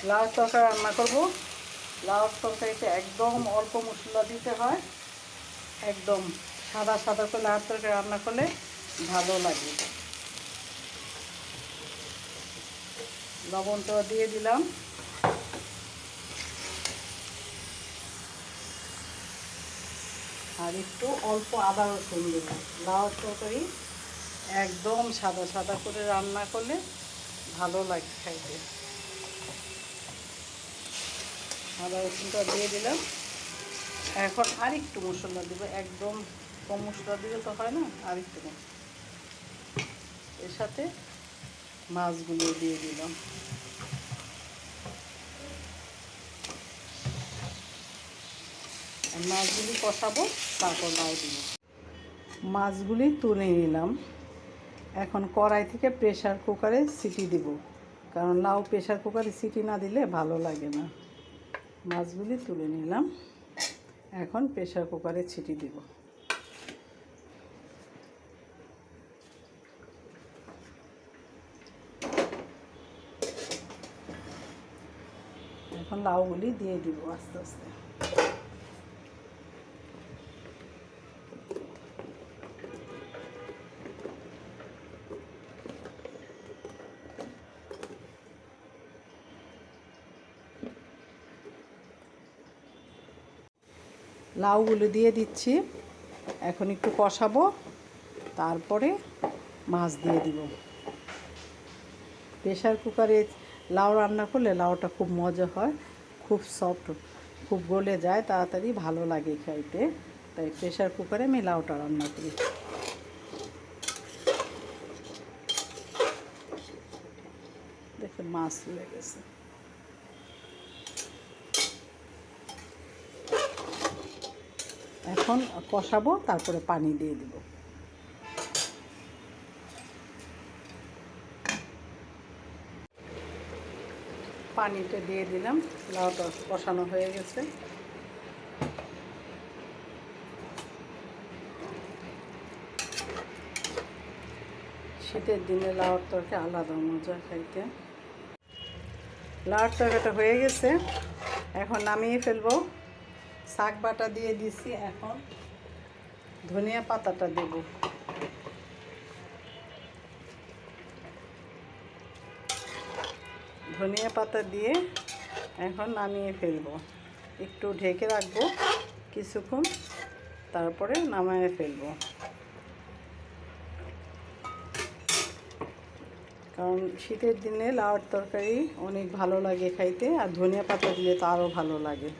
লাউ তরকারি রান্না করব। লাউ তরকারিতে একদম অল্প মশলা দিতে হয়, একদম সাদা সাদা করে লাউ তরকারি রান্না করলে ভালো লাগে। লবণটা দিয়ে দিলাম, আর একটু অল্প আদা রসুন দিলাম। লাউ তরকারি একদম সাদা সাদা করে রান্না করলে ভালো লাগে খাইতে। আদা রসুনটা দিয়ে দিলাম। এখন আরেকটু মশলা দেবো, একদম কম মশলা দিলে তো হয় না, আরেকটু মশলা। এর সাথে মাছগুলো দিয়ে দিলাম। মাছগুলি কষাবো, তারপর লাউ দিব। মাছগুলি তুলে নিলাম। এখন কড়াই থেকে প্রেসার কুকারে সিটি দিব, কারণ লাউ প্রেসার কুকারে সিটি না দিলে ভালো লাগে না। মাছগুলি তুলে নিলাম, এখন প্রেসার কুকারে সিটি দিব। এখন লাউগুলি দিয়ে দিব আস্তে আস্তে। লাউগুলো দিয়ে দিচ্ছি, এখন একটু কষাবো, তারপরে মাছ দিয়ে দিব। প্রেসার কুকারে লাউ রান্না করলে লাউটা খুব মজা হয়, খুব সফট, খুব গলে যায় তাড়াতাড়ি, ভালো লাগে খাইতে। তাই প্রেসার কুকারে আমি লাউটা রান্না করি। দেখুন মাছ হয়ে গেছে। এখন কষাবো, তারপরে পানি দিয়ে দিব। পানিটা দিয়ে দিলাম, লাউটা কষানো হয়ে গেছে। শীতের দিনে লাউর তরকারি আলাদা মজা খাইতে। লাউর তরকারিটা হয়ে গেছে, এখন নামিয়ে ফেলবো। শাক বাটা দিয়ে দিছি, এখন ধনিয়া পাতাটা দেব। ধনিয়া পাতা দিয়ে এখন নামিয়ে ফেলবো। একটু ঢেকে রাখবো কিছুক্ষণ, তারপরে নামিয়ে ফেলবো। কারণ শীতের দিনে লাউর তরকারি অনেক ভালো লাগে খাইতে, আর ধনিয়া পাতা দিলে তো আরও ভালো লাগে।